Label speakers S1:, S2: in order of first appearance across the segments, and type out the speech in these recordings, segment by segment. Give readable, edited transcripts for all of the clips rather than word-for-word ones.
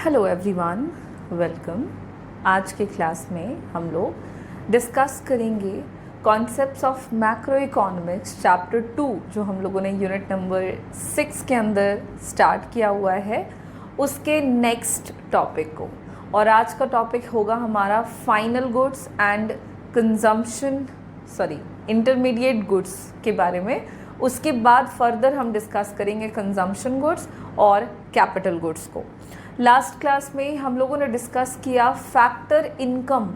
S1: Hello everyone, welcome. आज के class में हम लोग डिस्कस करेंगे concepts of macro economics chapter 2 जो हम लोगों ने यूनिट नंबर 6 के अंदर स्टार्ट किया हुआ है, उसके नेक्स्ट टॉपिक को। और आज का टॉपिक होगा हमारा final goods and intermediate goods के बारे में। उसके बाद फर्दर हम डिस्कस करेंगे कंजम्पशन गुड्स और कैपिटल गुड्स को। लास्ट क्लास में हम लोगों ने डिस्कस किया factor income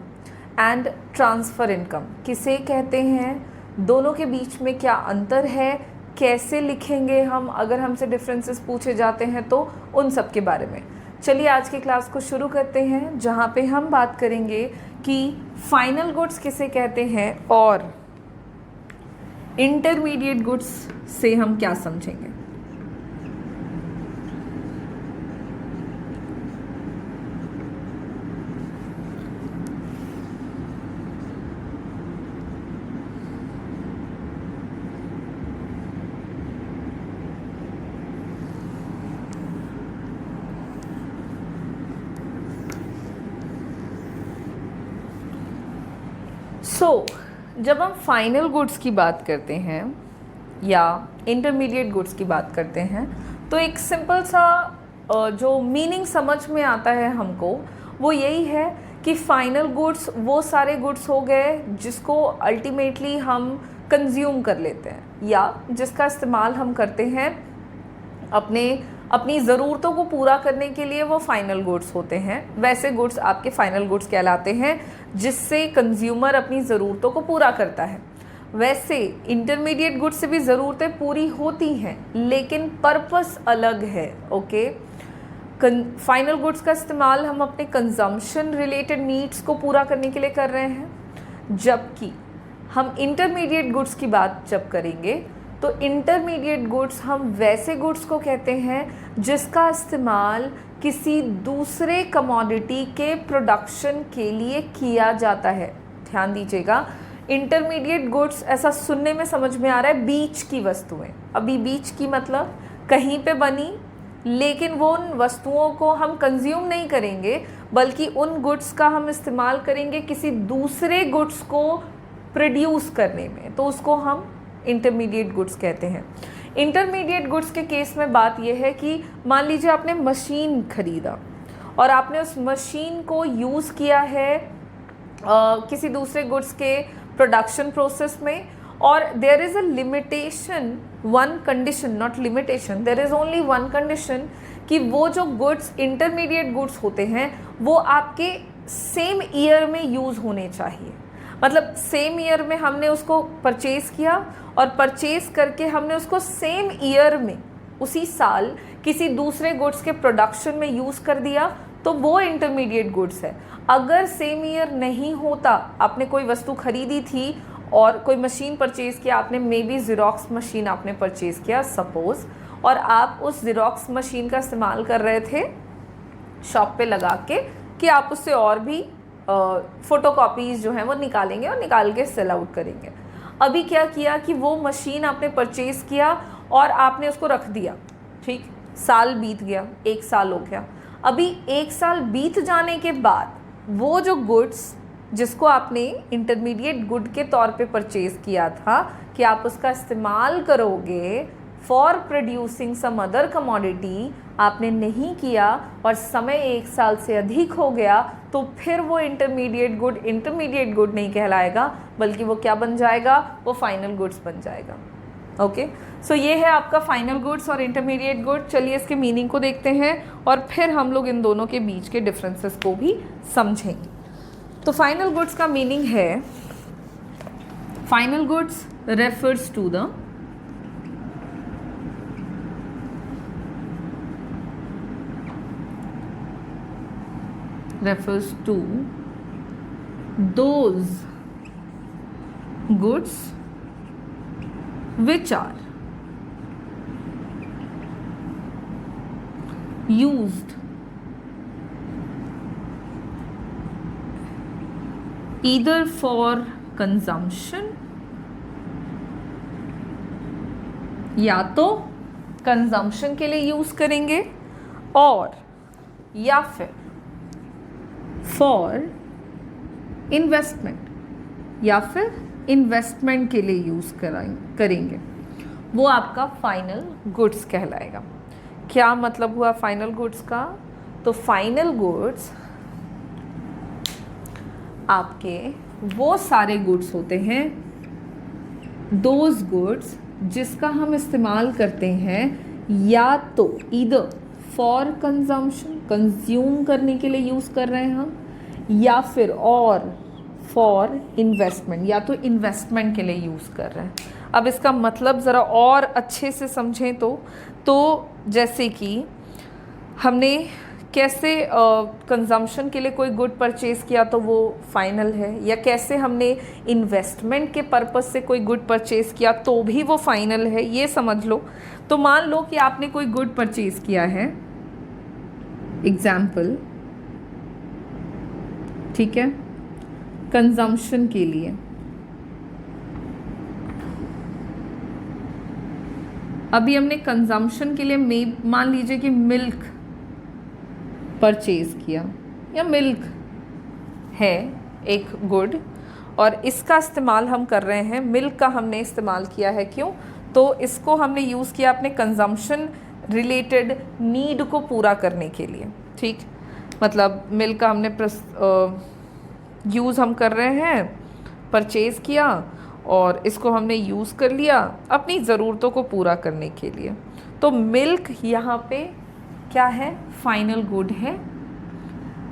S1: and transfer income किसे कहते हैं, दोनों के बीच में क्या अंतर है, कैसे लिखेंगे हम अगर हमसे डिफरेंसेस पूछे जाते हैं तो, उन सब के बारे में। चलिए आज की क्लास को शुरू करते हैं, जहाँ पे हम बात करेंगे कि फाइनल गुड्स किसे कहते हैं और इंटरमीडिएट गुड्स से हम क्या समझेंगे। जब हम फाइनल गुड्स की बात करते हैं या इंटरमीडिएट गुड्स की बात करते हैं तो एक सिंपल सा जो मीनिंग समझ में आता है हमको वो यही है कि फाइनल गुड्स वो सारे गुड्स हो गए जिसको अल्टीमेटली हम कंज्यूम कर लेते हैं या जिसका इस्तेमाल हम करते हैं अपनी ज़रूरतों को पूरा करने के लिए, वो फाइनल गुड्स होते हैं। वैसे गुड्स आपके फाइनल गुड्स कहलाते हैं जिससे कंज्यूमर अपनी ज़रूरतों को पूरा करता है। वैसे इंटरमीडिएट गुड्स से भी ज़रूरतें पूरी होती हैं लेकिन पर्पस अलग है। ओके, फाइनल गुड्स का इस्तेमाल हम अपने कंजम्पशन रिलेटेड नीड्स को पूरा करने के लिए कर रहे हैं, जबकि हम इंटरमीडिएट गुड्स की बात जब करेंगे तो इंटरमीडिएट गुड्स हम वैसे गुड्स को कहते हैं जिसका इस्तेमाल किसी दूसरे कमोडिटी के प्रोडक्शन के लिए किया जाता है। ध्यान दीजिएगा, इंटरमीडिएट गुड्स ऐसा सुनने में समझ में आ रहा है बीच की वस्तुएं। अभी बीच की मतलब कहीं पे बनी, लेकिन वो उन वस्तुओं को हम कंज्यूम नहीं करेंगे बल्कि उन गुड्स का हम इस्तेमाल करेंगे किसी दूसरे गुड्स को प्रोड्यूस करने में, तो उसको हम इंटरमीडिएट गुड्स कहते हैं। इंटरमीडिएट गुड्स के केस में बात यह है कि मान लीजिए आपने मशीन खरीदा और आपने उस मशीन को यूज़ किया है किसी दूसरे गुड्स के प्रोडक्शन प्रोसेस में, और there is a limitation, one condition, not limitation, there is only one condition कि वो जो गुड्स इंटरमीडिएट गुड्स होते हैं वो आपके सेम ईयर में यूज़ होने चाहिए। मतलब सेम ईयर में हमने उसको परचेज़ किया और परचेज़ करके हमने उसको सेम ईयर में उसी साल किसी दूसरे गुड्स के प्रोडक्शन में यूज़ कर दिया तो वो इंटरमीडिएट गुड्स है। अगर सेम ईयर नहीं होता, आपने कोई वस्तु खरीदी थी और कोई मशीन परचेज़ किया, आपने मे बी ज़ेरॉक्स मशीन आपने परचेज़ किया सपोज़, और आप उस ज़ेरॉक्स मशीन का इस्तेमाल कर रहे थे शॉप पे लगा के कि आप उससे और भी फ़ोटोकॉपीज़ जो हैं वो निकालेंगे और निकाल के सेल आउट करेंगे। अभी क्या किया कि वो मशीन आपने परचेज़ किया और आपने उसको रख दिया, ठीक, साल बीत गया, 1 साल हो गया। अभी 1 साल बीत जाने के बाद वो जो गुड्स जिसको आपने इंटरमीडिएट गुड के तौर पे परचेज़ किया था कि आप उसका इस्तेमाल करोगे for producing some other commodity, आपने नहीं किया और समय 1 साल से अधिक हो गया, तो फिर वो इंटरमीडिएट गुड नहीं कहलाएगा बल्कि वो क्या बन जाएगा, वो फाइनल गुड्स बन जाएगा। ओके, सो ये है आपका फाइनल गुड्स और इंटरमीडिएट गुड। चलिए इसके मीनिंग को देखते हैं और फिर हम लोग इन दोनों के बीच के डिफरेंसेस को भी समझेंगे। तो फाइनल गुड्स का मीनिंग है, final goods refers to the refers to those goods which are used either for consumption या तो कंजम्पशन के लिए यूज़ करेंगे और या फिर फॉर इन्वेस्टमेंट या फिर इन्वेस्टमेंट के लिए यूज़ करेंगे, वो आपका फाइनल गुड्स कहलाएगा। क्या मतलब हुआ फाइनल गुड्स का? तो फाइनल गुड्स आपके वो सारे गुड्स होते हैं, दोज गुड्स जिसका हम इस्तेमाल करते हैं या तो ईदर फॉर कंजम्पशन, कंज्यूम करने के लिए यूज़ कर रहे हैं हम, या फिर और फॉर इन्वेस्टमेंट, या तो इन्वेस्टमेंट के लिए यूज़ कर रहे हैं। अब इसका मतलब ज़रा और अच्छे से समझें तो जैसे कि हमने कैसे कंजम्पशन के लिए कोई गुड परचेज़ किया तो वो फाइनल है, या कैसे हमने इन्वेस्टमेंट के पर्पस से कोई गुड परचेज़ किया तो भी वो फाइनल है, ये समझ लो। तो मान लो कि आपने कोई गुड परचेज़ किया है, एग्जाम्पल, ठीक है, कंजम्पशन के लिए। अभी हमने कंजम्पशन के लिए मान लीजिए कि मिल्क परचेज किया, या मिल्क है एक गुड और इसका इस्तेमाल हम कर रहे हैं, मिल्क का हमने इस्तेमाल किया है, क्यों? तो इसको हमने यूज़ किया अपने कंजम्पशन रिलेटेड नीड को पूरा करने के लिए, ठीक। मतलब मिल्क का हमने यूज़ हम कर रहे हैं, परचेज़ किया और इसको हमने यूज़ कर लिया अपनी ज़रूरतों को पूरा करने के लिए। तो मिल्क यहाँ पे क्या है? फाइनल गुड है,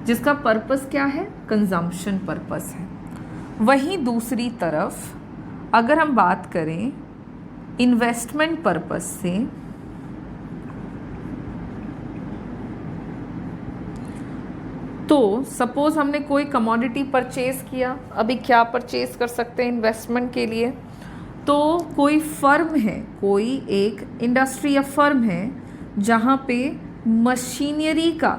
S1: जिसका पर्पस क्या है? कंजम्पशन पर्पस है। वहीं दूसरी तरफ अगर हम बात करें इन्वेस्टमेंट पर्पस से, तो सपोज़ हमने कोई कमोडिटी परचेज़ किया। अभी क्या परचेज़ कर सकते हैं इन्वेस्टमेंट के लिए? तो कोई फर्म है, कोई एक इंडस्ट्री या फर्म है जहाँ पे मशीनरी का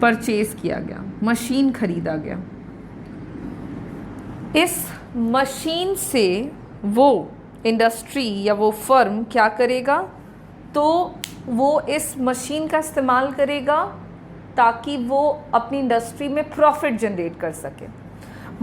S1: परचेज़ किया गया, मशीन खरीदा गया। इस मशीन से वो इंडस्ट्री या वो फर्म क्या करेगा? तो वो इस मशीन का इस्तेमाल करेगा ताकि वो अपनी इंडस्ट्री में प्रॉफिट जनरेट कर सके।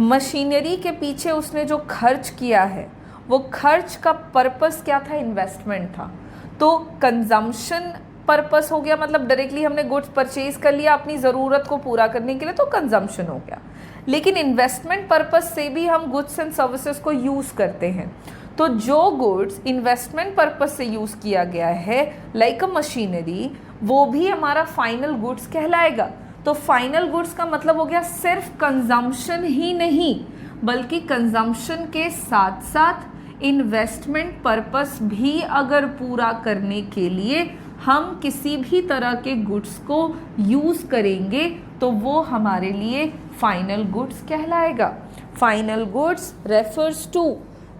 S1: मशीनरी के पीछे उसने जो खर्च किया है, वो खर्च का पर्पस क्या था? इन्वेस्टमेंट था। तो कंजम्पशन पर्पस हो गया, मतलब डायरेक्टली हमने गुड्स परचेज कर लिया अपनी ज़रूरत को पूरा करने के लिए, तो कंजम्पशन हो गया। लेकिन इन्वेस्टमेंट पर्पस से भी हम गुड्स एंड सर्विसेज को यूज़ करते हैं। तो जो गुड्स इन्वेस्टमेंट पर्पस से यूज़ किया गया है, लाइक अ मशीनरी, वो भी हमारा फाइनल गुड्स कहलाएगा। तो फाइनल गुड्स का मतलब हो गया सिर्फ कंजम्पशन ही नहीं, बल्कि कंजम्पशन के साथ साथ इन्वेस्टमेंट पर्पस भी अगर पूरा करने के लिए हम किसी भी तरह के गुड्स को यूज़ करेंगे तो वो हमारे लिए फाइनल गुड्स कहलाएगा। Final goods refers to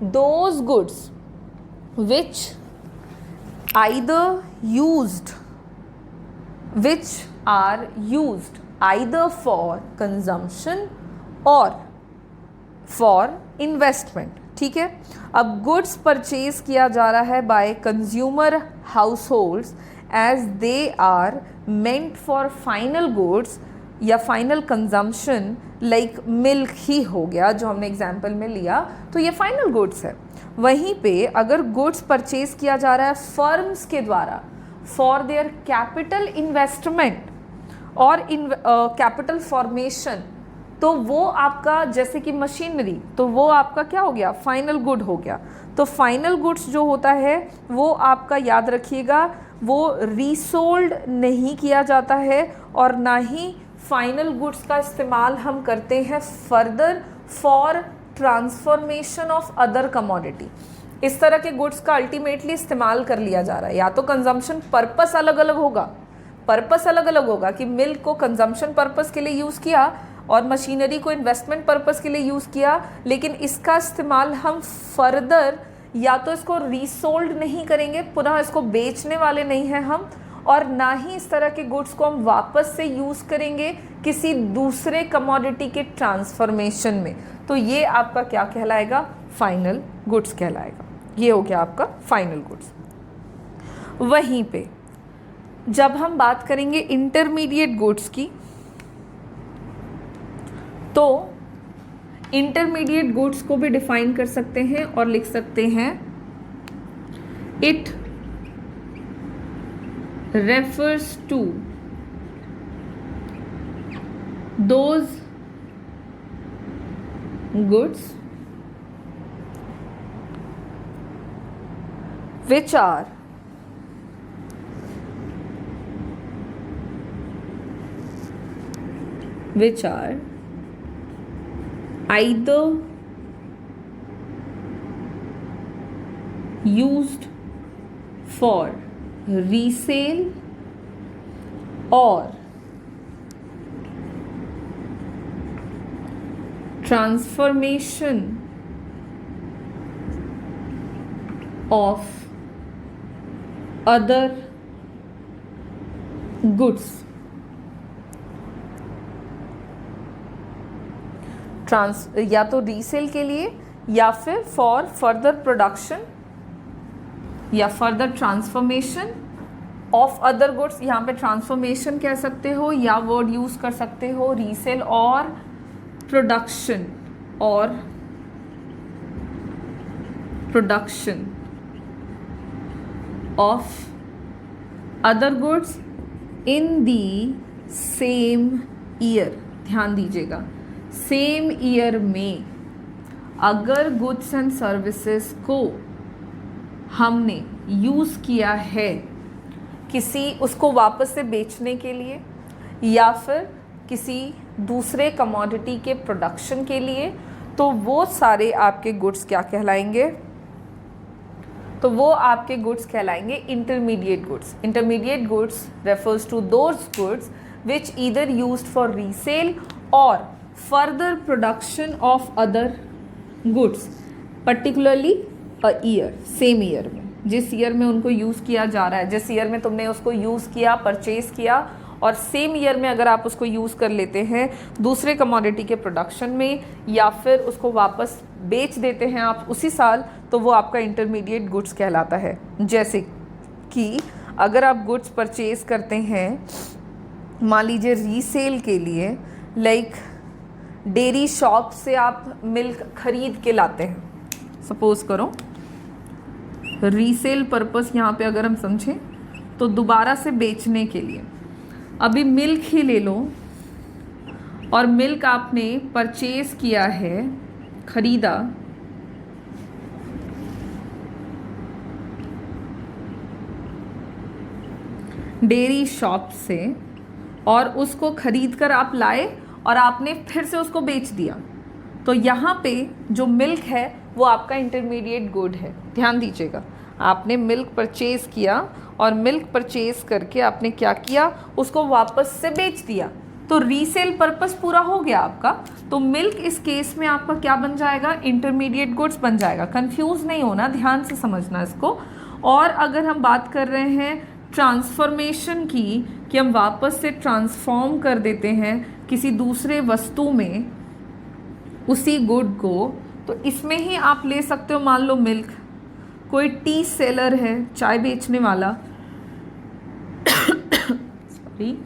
S1: those goods which are used either for consumption or for investment, ठीक है। अब गुड्स परचेज किया जा रहा है by consumer households as they are meant for final goods या फाइनल कंजम्पशन, लाइक मिल्क ही हो गया जो हमने एग्जाम्पल में लिया, तो ये फाइनल गुड्स है। वहीं पे अगर गुड्स परचेज किया जा रहा है फर्म्स के द्वारा फॉर देयर कैपिटल इन्वेस्टमेंट और कैपिटल फॉर्मेशन, तो वो आपका, जैसे कि मशीनरी, तो वो आपका क्या हो गया? फाइनल गुड हो गया। तो फाइनल गुड्स जो होता है वो आपका, याद रखिएगा, वो रीसोल्ड नहीं किया जाता है और ना ही फाइनल गुड्स का इस्तेमाल हम करते हैं further for transformation of other commodity. इस तरह के गुड्स का अल्टीमेटली इस्तेमाल कर लिया जा रहा है, या तो कंजम्पशन पर्पस अलग अलग होगा, पर्पस अलग अलग होगा कि मिल्क को कंजम्पशन पर्पस के लिए यूज़ किया और मशीनरी को इन्वेस्टमेंट पर्पस के लिए यूज़ किया, लेकिन इसका इस्तेमाल हम फर्दर या तो इसको रीसोल्ड नहीं करेंगे, पुनः इसको बेचने वाले नहीं हैं हम, और ना ही इस तरह के गुड्स को हम वापस से यूज़ करेंगे किसी दूसरे कमोडिटी के ट्रांसफॉर्मेशन में। तो ये आपका क्या कहलाएगा? फाइनल गुड्स कहलाएगा। ये हो गया आपका फाइनल गुड्स। वहीं पे जब हम बात करेंगे इंटरमीडिएट गुड्स की, तो इंटरमीडिएट गुड्स को भी डिफाइन कर सकते हैं और लिख सकते हैं it refers to those goods which are either used for resale or transformation of other goods. या तो रीसेल के लिए या फिर फॉर फर्दर प्रोडक्शन या further transformation of other goods. यहाँ पे ट्रांसफॉर्मेशन कह सकते हो या वर्ड यूज कर सकते हो रीसेल और production of other goods in the same year। ध्यान दीजिएगा, सेम ईयर में अगर गुड्स एंड सर्विसेज को हमने यूज़ किया है किसी उसको वापस से बेचने के लिए या फिर किसी दूसरे कमोडिटी के प्रोडक्शन के लिए, तो वो सारे आपके गुड्स क्या कहलाएंगे? तो वो आपके गुड्स कहलाएंगे intermediate goods. Intermediate goods refers to those goods which either used for resale और further production of other goods, particularly a year, same year में, जिस ईयर में उनको यूज़ किया जा रहा है, जिस ईयर में तुमने उसको यूज़ किया, परचेज किया, और सेम ईयर में अगर आप उसको यूज़ कर लेते हैं दूसरे कमोडिटी के प्रोडक्शन में या फिर उसको वापस बेच देते हैं आप उसी साल, तो वो आपका इंटरमीडिएट गुड्स कहलाता है। जैसे कि अगर आप गुड्स परचेज करते हैं, मान लीजिए रीसेल के लिए, लाइक डेयरी शॉप से आप मिल्क खरीद के लाते हैं, सपोज करो रीसेल पर्पस यहाँ पे अगर हम समझें तो दोबारा से बेचने के लिए, अभी मिल्क ही ले लो और मिल्क आपने परचेज किया है, खरीदा, डेयरी शॉप से, और उसको खरीद कर आप लाए और आपने फिर से उसको बेच दिया, तो यहाँ पे जो मिल्क है वो आपका इंटरमीडिएट गुड है। ध्यान दीजिएगा, आपने मिल्क परचेज किया और मिल्क परचेज करके आपने क्या किया, उसको वापस से बेच दिया, तो रीसेल पर्पस पूरा हो गया आपका। तो मिल्क इस केस में आपका क्या बन जाएगा? इंटरमीडिएट गुड्स बन जाएगा। कंफ्यूज नहीं होना, ध्यान से समझना इसको। और अगर हम बात कर रहे हैं ट्रांसफॉर्मेशन की, कि हम वापस से ट्रांसफॉर्म कर देते हैं किसी दूसरे वस्तु में उसी गुड को, तो इसमें ही आप ले सकते हो, मान लो मिल्क, कोई टी सेलर है, चाय बेचने वाला सॉरी,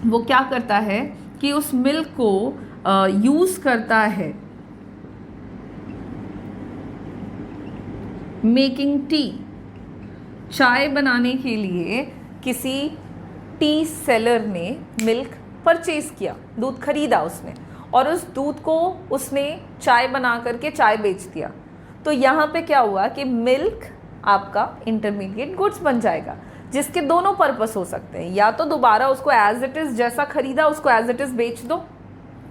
S1: वो क्या करता है कि उस मिल्क को यूज़ करता है मेकिंग टी, चाय बनाने के लिए किसी टी सेलर ने मिल्क परचेज किया, दूध खरीदा उसने, और उस दूध को उसने चाय बना करके चाय बेच दिया। तो यहाँ पे क्या हुआ कि मिल्क आपका इंटरमीडिएट गुड्स बन जाएगा, जिसके दोनों पर्पस हो सकते हैं, या तो दोबारा उसको एज इट इज़ जैसा खरीदा उसको एज इट इज़ बेच दो,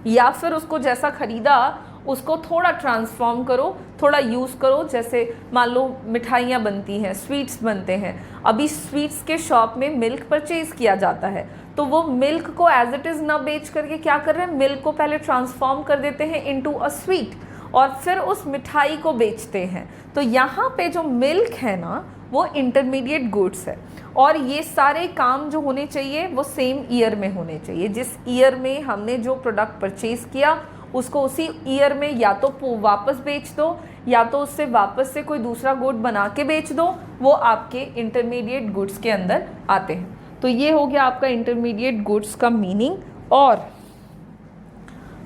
S1: या फिर उसको जैसा खरीदा उसको थोड़ा ट्रांसफॉर्म करो, थोड़ा यूज़ करो। जैसे मान लो मिठाइयाँ बनती हैं, स्वीट्स बनते हैं, अभी स्वीट्स के शॉप में मिल्क परचेज किया जाता है, तो वो मिल्क को एज इट इज़ ना बेच करके क्या कर रहे हैं, मिल्क को पहले ट्रांसफॉर्म कर देते हैं इनटू अ स्वीट और फिर उस मिठाई को बेचते हैं। तो यहाँ पे जो मिल्क है ना वो इंटरमीडिएट गुड्स है, और ये सारे काम जो होने चाहिए वो सेम ईयर में होने चाहिए। जिस ईयर में हमने जो प्रोडक्ट परचेज किया उसको उसी ईयर में या तो वापस बेच दो या तो उससे वापस से कोई दूसरा गुड बना के बेच दो, वो आपके इंटरमीडिएट गुड्स के अंदर आते हैं। तो ये हो गया आपका इंटरमीडिएट गुड्स का मीनिंग और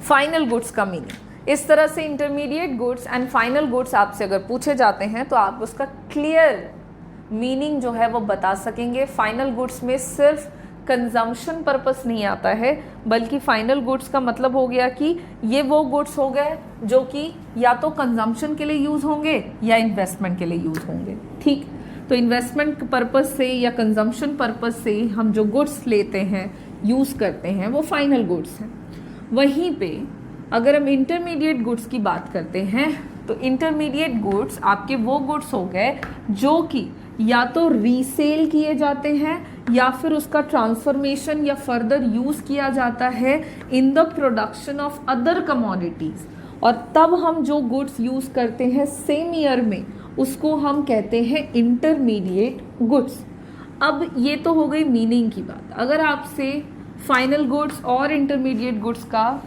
S1: फाइनल गुड्स का मीनिंग। इस तरह से intermediate goods and final goods आपसे अगर पूछे जाते हैं तो आप उसका क्लियर मीनिंग जो है वो बता सकेंगे। फाइनल गुड्स में सिर्फ कंजम्पशन पर्पस नहीं आता है, बल्कि फाइनल गुड्स का मतलब हो गया कि ये वो गुड्स हो गए जो कि या तो कंजम्पशन के लिए यूज़ होंगे या इन्वेस्टमेंट के लिए यूज़ होंगे। ठीक, तो इन्वेस्टमेंट पर्पस से या कंजम्पशन पर्पस से हम जो गुड्स लेते हैं, यूज़ करते हैं, वो फाइनल गुड्स हैं। वहीं पे अगर हम इंटरमीडिएट गुड्स की बात करते हैं तो इंटरमीडिएट गुड्स आपके वो गुड्स हो गए जो कि या तो रीसेल किए जाते हैं या फिर उसका ट्रांसफॉर्मेशन या फर्दर यूज़ किया जाता है in the production of other commodities, और तब हम जो गुड्स यूज़ करते हैं सेम ईयर में उसको हम कहते हैं इंटरमीडिएट गुड्स। अब ये तो हो गई मीनिंग की बात। अगर आपसे फाइनल गुड्स और इंटरमीडिएट गुड्स का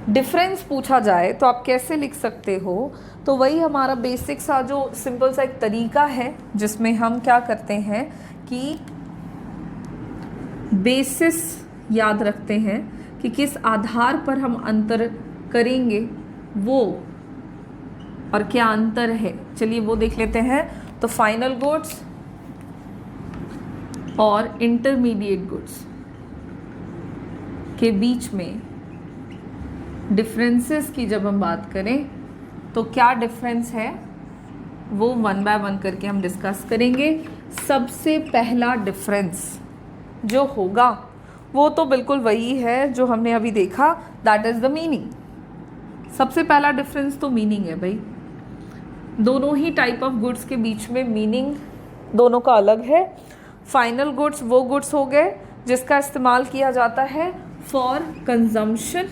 S1: डिफरेंस पूछा जाए तो आप कैसे लिख सकते हो, तो वही हमारा बेसिक सा जो सिंपल सा एक तरीका है जिसमें हम क्या करते हैं कि बेसिस याद रखते हैं कि किस आधार पर हम अंतर करेंगे वो, और क्या अंतर है चलिए वो देख लेते हैं। तो फाइनल गुड्स और इंटरमीडिएट गुड्स के बीच में डिफरेंसेस की जब हम बात करें तो क्या डिफरेंस है वो वन बाय वन करके हम डिस्कस करेंगे। सबसे पहला डिफरेंस जो होगा वो तो बिल्कुल वही है जो हमने अभी देखा, दैट इज़ द मीनिंग। सबसे पहला डिफरेंस तो मीनिंग है भाई। दोनों ही टाइप ऑफ गुड्स के बीच में मीनिंग दोनों का अलग है। फाइनल गुड्स वो गुड्स हो गए जिसका इस्तेमाल किया जाता है for consumption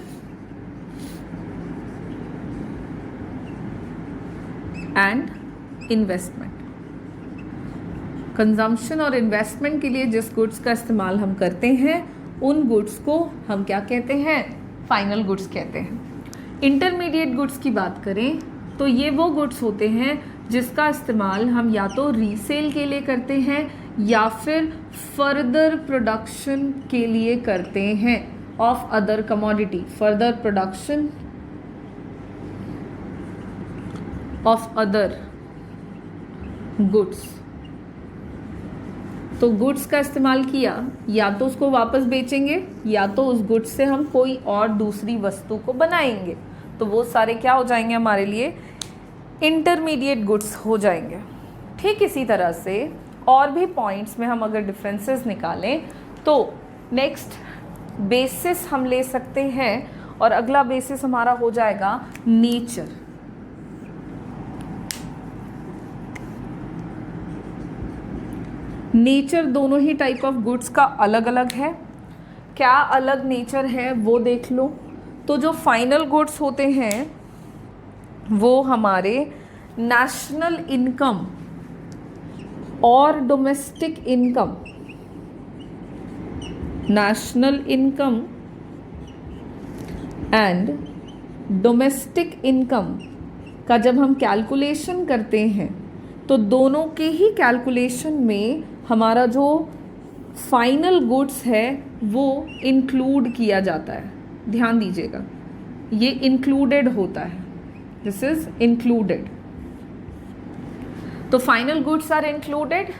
S1: and investment. Consumption और इन्वेस्टमेंट के लिए जिस गुड्स का इस्तेमाल हम करते हैं उन गुड्स को हम क्या कहते हैं, फाइनल गुड्स कहते हैं। इंटरमीडिएट गुड्स की बात करें तो ये वो गुड्स होते हैं जिसका इस्तेमाल हम या तो रीसेल के लिए करते हैं या फिर फर्दर प्रोडक्शन के लिए करते हैं of other commodity, further production of other goods. तो गुड्स का इस्तेमाल किया, या तो उसको वापस बेचेंगे या तो उस गुड्स से हम कोई और दूसरी वस्तु को बनाएंगे, तो वो सारे क्या हो जाएंगे हमारे लिए, इंटरमीडिएट गुड्स हो जाएंगे। ठीक इसी तरह से और भी पॉइंट्स में हम अगर डिफरेंसेस निकालें तो नेक्स्ट बेसिस हम ले सकते हैं, और अगला बेसिस हमारा हो जाएगा नेचर। नेचर दोनों ही टाइप ऑफ गुड्स का अलग अलग है। क्या अलग नेचर है वो देख लो। तो जो फाइनल गुड्स होते हैं वो हमारे नेशनल इनकम और domestic income, national income and domestic income का जब हम कैलकुलेशन करते हैं तो दोनों के ही कैलकुलेशन में हमारा जो फाइनल गुड्स है वो इंक्लूड किया जाता है। ध्यान दीजिएगा, ये इंक्लूडेड होता है, दिस इज इंक्लूडेड। तो final goods are included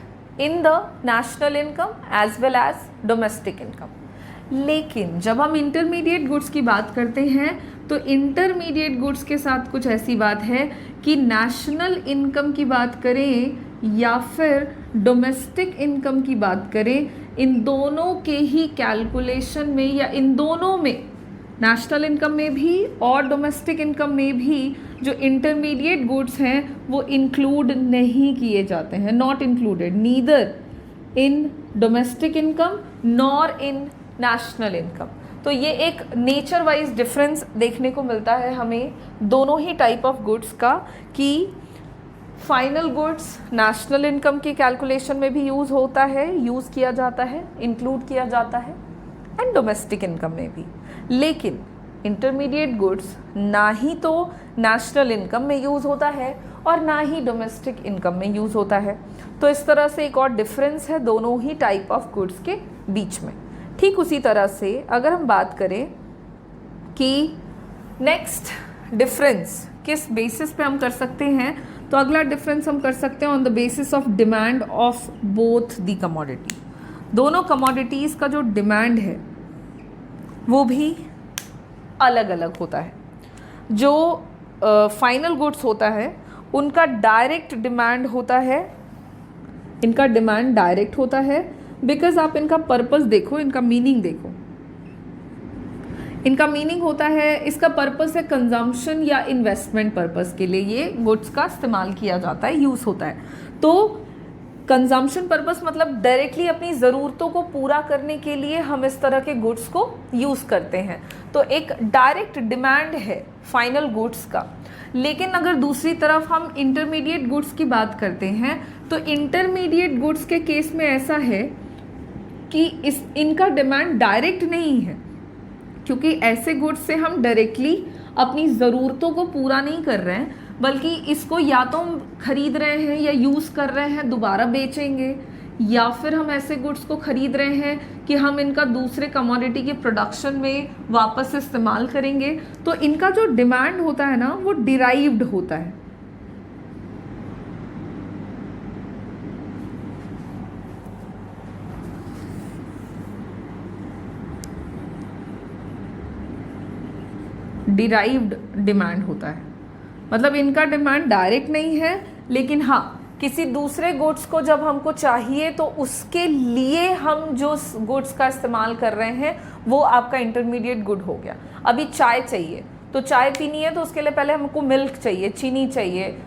S1: in the national income as well as domestic income. लेकिन जब हम इंटरमीडिएट गुड्स की बात करते हैं तो इंटरमीडिएट गुड्स के साथ कुछ ऐसी बात है कि नेशनल इनकम की बात करें या फिर डोमेस्टिक इनकम की बात करें, इन दोनों के ही कैलकुलेशन में या इन दोनों में, नेशनल इनकम में भी और डोमेस्टिक इनकम में भी, जो इंटरमीडिएट गुड्स हैं वो इंक्लूड नहीं किए जाते हैं, not included neither in domestic income nor in national income. तो ये एक नेचर वाइज डिफरेंस देखने को मिलता है हमें दोनों ही टाइप ऑफ गुड्स का, कि फाइनल गुड्स नेशनल इनकम की कैलकुलेशन में भी यूज़ होता है, यूज़ किया जाता है, इंक्लूड किया जाता है, एंड डोमेस्टिक इनकम में भी। लेकिन इंटरमीडिएट गुड्स ना ही तो नेशनल इनकम में यूज़ होता है और ना ही डोमेस्टिक इनकम में यूज़ होता है। तो इस तरह से एक और डिफरेंस है दोनों ही टाइप ऑफ गुड्स के बीच में। ठीक उसी तरह से अगर हम बात करें कि नेक्स्ट डिफरेंस किस बेसिस पे हम कर सकते हैं, तो अगला डिफरेंस हम कर सकते हैं on the basis of demand of both the commodity. दोनों कमोडिटीज़ का जो डिमांड है वो भी अलग अलग होता है। जो फाइनल गुड्स होता है उनका डायरेक्ट डिमांड होता है, इनका डिमांड डायरेक्ट होता है बिकॉज आप इनका पर्पस देखो, इनका मीनिंग देखो। इनका मीनिंग होता है, इसका पर्पस है कंजम्पशन या इन्वेस्टमेंट पर्पस के लिए ये गुड्स का इस्तेमाल किया जाता है, यूज़ होता है। तो कंजम्पशन पर्पस मतलब डायरेक्टली अपनी ज़रूरतों को पूरा करने के लिए हम इस तरह के गुड्स को यूज़ करते हैं। तो एक डायरेक्ट डिमांड है फाइनल गुड्स का। लेकिन अगर दूसरी तरफ हम इंटरमीडिएट गुड्स की बात करते हैं तो इंटरमीडिएट गुड्स के केस में ऐसा है कि इनका डिमांड डायरेक्ट नहीं है, क्योंकि ऐसे गुड्स से हम डायरेक्टली अपनी ज़रूरतों को पूरा नहीं कर रहे हैं, बल्कि इसको या तो हम खरीद रहे हैं या यूज़ कर रहे हैं, दोबारा बेचेंगे, या फिर हम ऐसे गुड्स को खरीद रहे हैं कि हम इनका दूसरे कमोडिटी के प्रोडक्शन में वापस इस्तेमाल करेंगे। तो इनका जो डिमांड होता है ना वो डिराइव्ड होता है। डिराइव्ड डिमांड होता है, मतलब इनका डिमांड डायरेक्ट नहीं है, लेकिन हाँ किसी दूसरे गुड्स को जब हमको चाहिए तो उसके लिए हम जो गुड्स का इस्तेमाल कर रहे हैं वो आपका इंटरमीडिएट गुड हो गया। अभी चाय चाहिए तो चाय पीनी है तो उसके लिए पहले हमको मिल्क चाहिए, चीनी चाहिए,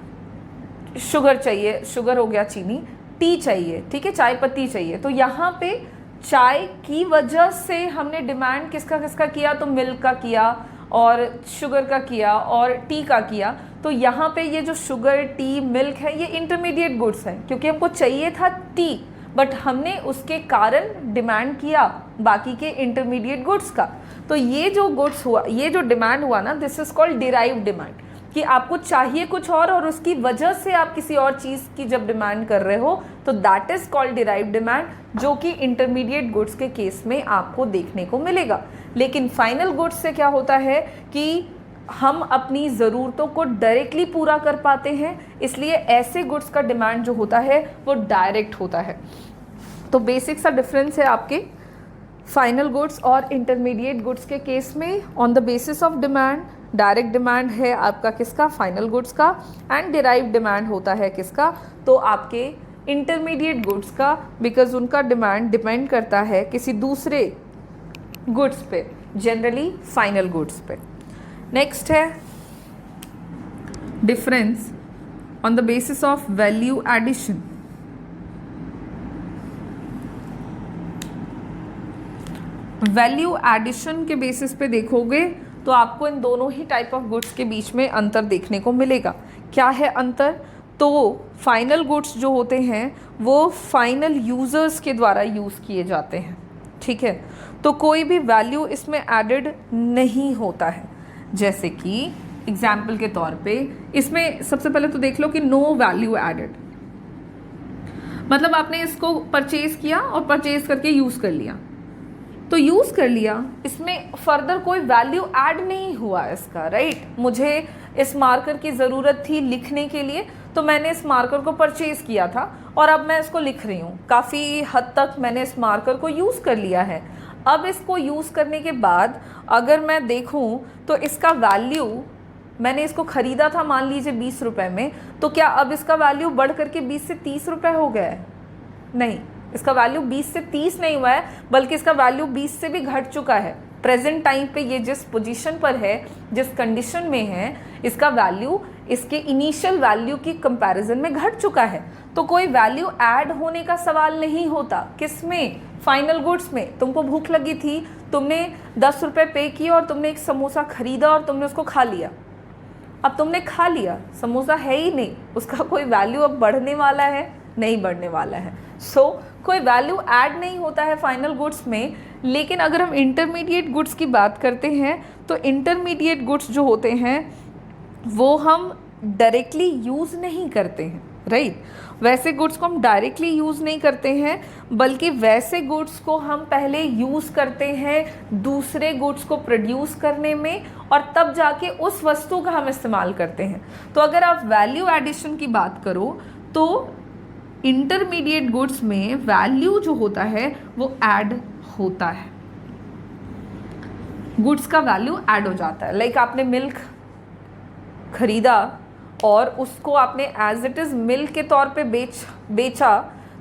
S1: शुगर चाहिए, शुगर हो गया चीनी, टी चाहिए, ठीक है, चाय पत्ती चाहिए। तो यहाँ पे चाय की वजह से हमने डिमांड किसका किसका किया, तो मिल्क का किया और शुगर का किया और टी का किया। तो यहाँ पे ये जो शुगर, टी, मिल्क है ये इंटरमीडिएट गुड्स हैं, क्योंकि हमको चाहिए था टी बट हमने उसके कारण डिमांड किया बाकी के इंटरमीडिएट गुड्स का। तो ये जो गुड्स हुआ, ये जो डिमांड हुआ ना, this is called derived demand, कि आपको चाहिए कुछ और उसकी वजह से आप किसी और चीज़ की जब डिमांड कर रहे हो तो that is called derived demand, जो कि इंटरमीडिएट गुड्स के केस में आपको देखने को मिलेगा। लेकिन फाइनल गुड्स से क्या होता है कि हम अपनी ज़रूरतों को डायरेक्टली पूरा कर पाते हैं, इसलिए ऐसे गुड्स का डिमांड जो होता है वो डायरेक्ट होता है। तो बेसिक सा डिफरेंस है आपके फाइनल गुड्स और इंटरमीडिएट गुड्स के केस में। On the basis of demand, direct demand है आपका किसका, फाइनल गुड्स का, एंड डिराइव्ड डिमांड होता है किसका, तो आपके इंटरमीडिएट गुड्स का, बिकॉज उनका डिमांड डिपेंड करता है किसी दूसरे गुड्स पे, जनरली फाइनल गुड्स पे। नेक्स्ट है difference on the basis of value addition. Value addition के बेसिस पे देखोगे तो आपको इन दोनों ही टाइप ऑफ गुड्स के बीच में अंतर देखने को मिलेगा। क्या है अंतर, तो फाइनल गुड्स जो होते हैं वो फाइनल यूज़र्स के द्वारा यूज़ किए जाते हैं, ठीक है, तो कोई भी वैल्यू इसमें एडेड नहीं होता है। जैसे कि एग्जाम्पल के तौर पे इसमें सबसे पहले तो देख लो कि नो वैल्यू एडेड, मतलब आपने इसको परचेज किया और परचेज करके यूज़ कर लिया, तो यूज़ कर लिया, इसमें फर्दर कोई वैल्यू ऐड नहीं हुआ इसका, राइट। मुझे इस मार्कर की ज़रूरत थी लिखने के लिए तो मैंने इस मार्कर को परचेज़ किया था और अब मैं इसको लिख रही हूँ, काफ़ी हद तक मैंने इस मार्कर को यूज़ कर लिया है। अब इसको यूज़ करने के बाद अगर मैं देखूँ तो इसका वैल्यू, मैंने इसको ख़रीदा था मान लीजिए 20 रुपये में, तो क्या अब इसका वैल्यू बढ़ करके 20 से 30 रुपये हो गया है? नहीं, इसका वैल्यू 20 से 30 नहीं हुआ है, बल्कि इसका वैल्यू 20 से भी घट चुका है। प्रेजेंट टाइम पे ये जिस पोजीशन पर है, जिस कंडीशन में है, इसका वैल्यू इसके इनिशियल वैल्यू की कंपैरिजन में घट चुका है। तो कोई वैल्यू ऐड होने का सवाल नहीं होता। किसमें? फाइनल गुड्स में। तुमको भूख लगी थी, तुमने 10 रुपये पे किए और तुमने एक समोसा खरीदा और तुमने उसको खा लिया। अब तुमने खा लिया, समोसा है ही नहीं, उसका कोई वैल्यू अब बढ़ने वाला है? नहीं बढ़ने वाला है। सो कोई वैल्यू ऐड नहीं होता है फाइनल गुड्स में। लेकिन अगर हम इंटरमीडिएट गुड्स की बात करते हैं तो इंटरमीडिएट गुड्स जो होते हैं वो हम डायरेक्टली यूज़ नहीं करते हैं, राइट। वैसे गुड्स को हम डायरेक्टली यूज़ नहीं करते हैं, बल्कि वैसे गुड्स को हम पहले यूज़ करते हैं दूसरे गुड्स को प्रोड्यूस करने में, और तब जाके उस वस्तु का हम इस्तेमाल करते हैं। तो अगर आप वैल्यू एडिशन की बात करो तो इंटरमीडिएट गुड्स में वैल्यू जो होता है वो ऐड होता है, गुड्स का वैल्यू ऐड हो जाता है। लाइक आपने मिल्क खरीदा और उसको आपने एज इट इज़ मिल्क के तौर पे बेचा,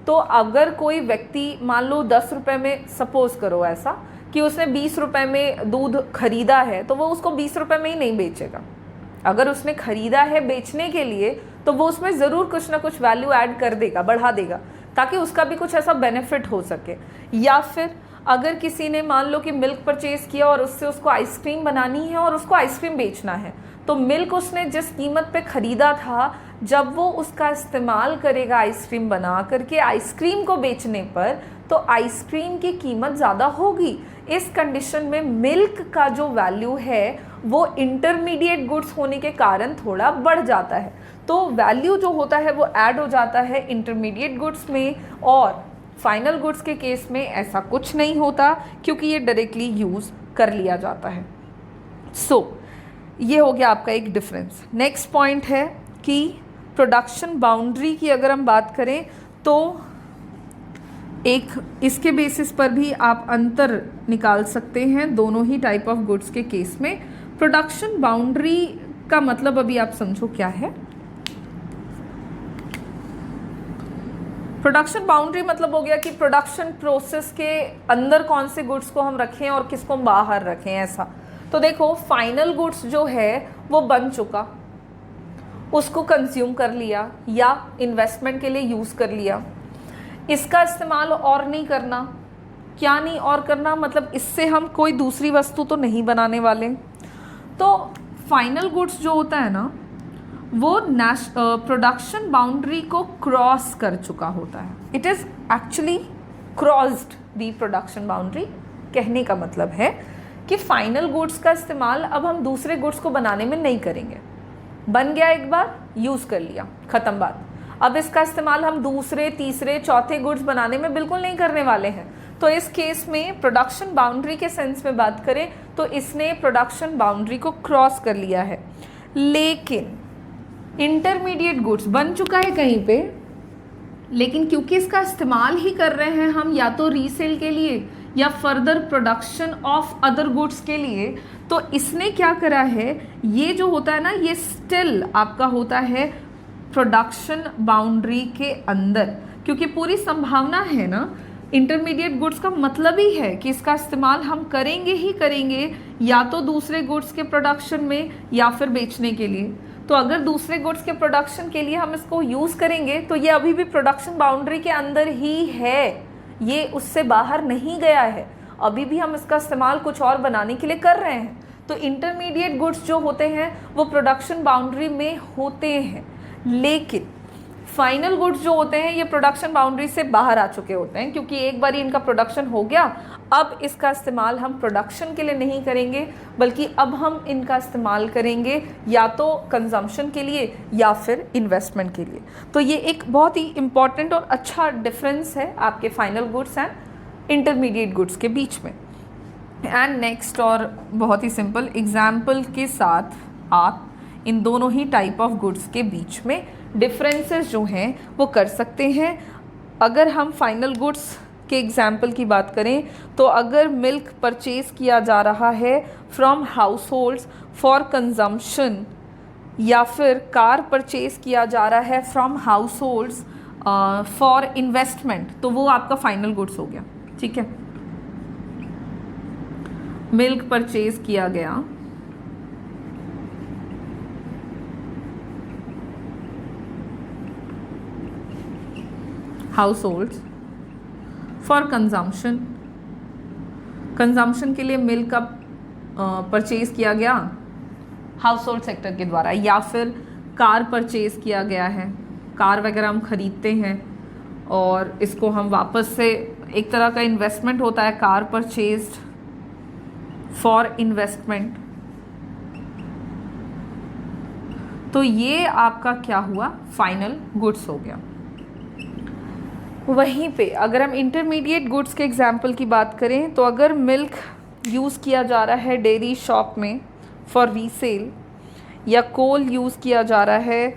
S1: तो अगर कोई व्यक्ति मान लो 10 रुपये में, सपोज करो ऐसा कि उसने 20 रुपये में दूध खरीदा है, तो वो उसको 20 रुपये में ही नहीं बेचेगा। अगर उसने खरीदा है बेचने के लिए, तो वो उसमें ज़रूर कुछ ना कुछ वैल्यू ऐड कर देगा, बढ़ा देगा, ताकि उसका भी कुछ ऐसा बेनिफिट हो सके। या फिर अगर किसी ने मान लो कि मिल्क परचेज़ किया और उससे उसको आइसक्रीम बनानी है और उसको आइसक्रीम बेचना है, तो मिल्क उसने जिस कीमत पे ख़रीदा था, जब वो उसका इस्तेमाल करेगा आइसक्रीम बना करके आइसक्रीम को बेचने पर, तो आइसक्रीम की कीमत ज़्यादा होगी। इस कंडीशन में मिल्क का जो वैल्यू है वो इंटरमीडिएट गुड्स होने के कारण थोड़ा बढ़ जाता है। तो वैल्यू जो होता है वो ऐड हो जाता है इंटरमीडिएट गुड्स में, और फाइनल गुड्स के केस में ऐसा कुछ नहीं होता, क्योंकि ये डायरेक्टली यूज़ कर लिया जाता है। ये हो गया आपका एक डिफरेंस। नेक्स्ट पॉइंट है कि प्रोडक्शन बाउंड्री की अगर हम बात करें तो एक इसके बेसिस पर भी आप अंतर निकाल सकते हैं दोनों ही टाइप ऑफ गुड्स के केस में। प्रोडक्शन बाउंड्री का मतलब अभी आप समझो क्या है। प्रोडक्शन बाउंड्री मतलब हो गया कि प्रोडक्शन प्रोसेस के अंदर कौन से गुड्स को हम रखें और किसको हम बाहर रखें, ऐसा। तो देखो, फाइनल गुड्स जो है वो बन चुका, उसको कंज्यूम कर लिया या इन्वेस्टमेंट के लिए यूज़ कर लिया, इसका इस्तेमाल और नहीं करना। क्या नहीं और करना, मतलब इससे हम कोई दूसरी वस्तु तो नहीं बनाने वाले। तो फाइनल गुड्स जो होता है ना, वो प्रोडक्शन बाउंड्री को क्रॉस कर चुका होता है। It is actually crossed the production boundary. कहने का मतलब है कि फाइनल गुड्स का इस्तेमाल अब हम दूसरे गुड्स को बनाने में नहीं करेंगे। बन गया, एक बार यूज़ कर लिया, ख़त्म बात। अब इसका इस्तेमाल हम दूसरे, तीसरे, चौथे गुड्स बनाने में बिल्कुल नहीं करने वाले हैं। तो इस केस में प्रोडक्शन बाउंड्री के सेंस में बात करें तो इसने प्रोडक्शन बाउंड्री को क्रॉस कर लिया है। लेकिन इंटरमीडिएट गुड्स बन चुका है कहीं पे, लेकिन क्योंकि इसका इस्तेमाल ही कर रहे हैं हम या तो रीसेल के लिए या further production of other goods के लिए, तो इसने क्या करा है, ये जो होता है ना, ये स्टिल आपका होता है प्रोडक्शन बाउंड्री के अंदर, क्योंकि पूरी संभावना है ना। इंटरमीडिएट गुड्स का मतलब ही है कि इसका इस्तेमाल हम करेंगे ही करेंगे, या तो दूसरे गुड्स के प्रोडक्शन में या फिर बेचने के लिए। तो अगर दूसरे गुड्स के प्रोडक्शन के लिए हम इसको यूज़ करेंगे तो ये अभी भी प्रोडक्शन बाउंड्री के अंदर ही है, ये उससे बाहर नहीं गया है। अभी भी हम इसका इस्तेमाल कुछ और बनाने के लिए कर रहे हैं। तो इंटरमीडिएट गुड्स जो होते हैं वो प्रोडक्शन बाउंड्री में होते हैं, लेकिन फाइनल गुड्स जो होते हैं ये प्रोडक्शन बाउंड्री से बाहर आ चुके होते हैं, क्योंकि एक बार इनका प्रोडक्शन हो गया। अब इसका इस्तेमाल हम प्रोडक्शन के लिए नहीं करेंगे, बल्कि अब हम इनका इस्तेमाल करेंगे या तो कंजम्पशन के लिए या फिर इन्वेस्टमेंट के लिए। तो ये एक बहुत ही इम्पॉर्टेंट और अच्छा डिफरेंस है आपके final goods and intermediate goods के बीच में। एंड नेक्स्ट, और बहुत ही सिंपल एग्जाम्पल के साथ आप इन दोनों ही टाइप ऑफ गुड्स के बीच में डिफरेंसेस जो हैं वो कर सकते हैं। अगर हम फाइनल गुड्स के एग्जाम्पल की बात करें तो अगर मिल्क परचेज़ किया जा रहा है from house holds for consumption, या फिर कार परचेज़ किया जा रहा है from house holds for investment, तो वो आपका फाइनल गुड्स हो गया। ठीक है, मिल्क परचेज़ किया गया हाउसहोल्ड्स फॉर कंजम्पशन, कंजम्पशन के लिए मिल्क का परचेज़ किया गया हाउस होल्ड सेक्टर के द्वारा, या फिर कार परचेज़ किया गया है, कार वगैरह हम ख़रीदते हैं और इसको हम वापस से, एक तरह का इन्वेस्टमेंट होता है, कार परचेज्ड फॉर इन्वेस्टमेंट। तो ये आपका क्या हुआ, फाइनल गुड्स हो गया। वहीं पे अगर हम इंटरमीडिएट गुड्स के एग्जाम्पल की बात करें तो अगर मिल्क यूज़ किया जा रहा है डेयरी शॉप में फॉर रीसेल, या कोल यूज़ किया जा रहा है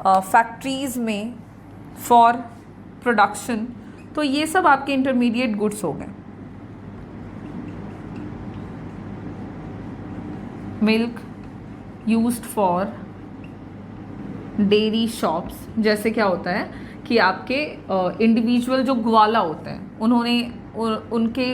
S1: फैक्ट्रीज़ में फॉर प्रोडक्शन, तो ये सब आपके इंटरमीडिएट गुड्स हो गए। Milk used for dairy shops, जैसे क्या होता है कि आपके इंडिविजुअल जो ग्वाला होते हैं उन्होंने उनके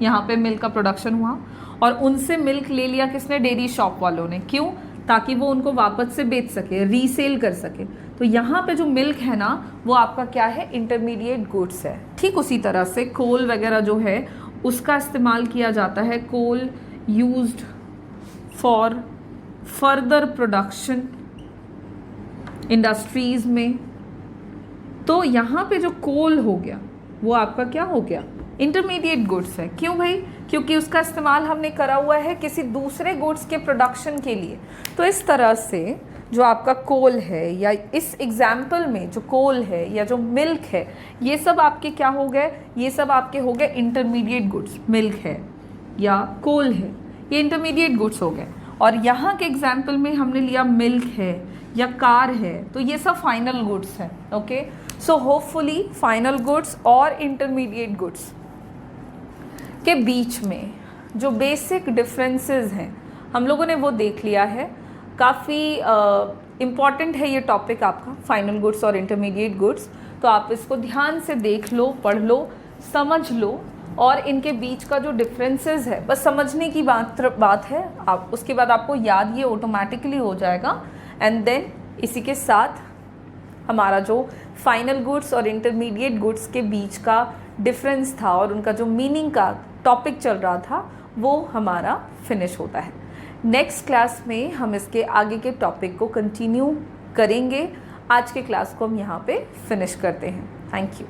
S1: यहाँ पे मिल्क का प्रोडक्शन हुआ और उनसे मिल्क ले लिया किसने, डेयरी शॉप वालों ने। क्यों? ताकि वो उनको वापस से बेच सके, रीसेल कर सके। तो यहाँ पे जो मिल्क है ना वो आपका क्या है, इंटरमीडिएट गुड्स है। ठीक उसी तरह से कोल वगैरह जो है उसका इस्तेमाल किया जाता है, coal used for further production industries में। तो यहाँ पे जो कोल हो गया वो आपका क्या हो गया, इंटरमीडिएट गुड्स है। क्यों भाई? क्योंकि उसका इस्तेमाल हमने करा हुआ है किसी दूसरे गुड्स के प्रोडक्शन के लिए। तो इस तरह से जो आपका कोल है, या इस एग्जाम्पल में जो कोल है या जो मिल्क है, ये सब आपके क्या हो गए, ये सब आपके हो गए इंटरमीडिएट गुड्स। मिल्क है या कोल है, ये इंटरमीडिएट गुड्स हो गए। और यहाँ के एग्जाम्पल में हमने लिया मिल्क है या कार है, तो ये सब फाइनल गुड्स हैं। Okay, so hopefully final goods और इंटरमीडिएट गुड्स के बीच में जो बेसिक डिफरेंसेस हैं हम लोगों ने वो देख लिया है। काफ़ी इम्पॉर्टेंट है ये टॉपिक आपका, फाइनल गुड्स और इंटरमीडिएट गुड्स। तो आप इसको ध्यान से देख लो, पढ़ लो, समझ लो, और इनके बीच का जो डिफरेंसेस है बस समझने की बात है। आप उसके बाद आपको याद ये ऑटोमेटिकली हो जाएगा। एंड देन इसी के साथ हमारा जो फाइनल गुड्स और इंटरमीडिएट गुड्स के बीच का डिफरेंस था और उनका जो मीनिंग का टॉपिक चल रहा था वो हमारा फिनिश होता है। नेक्स्ट क्लास में हम इसके आगे के टॉपिक को कंटिन्यू करेंगे। आज के क्लास को हम यहाँ पे फिनिश करते हैं। Thank you.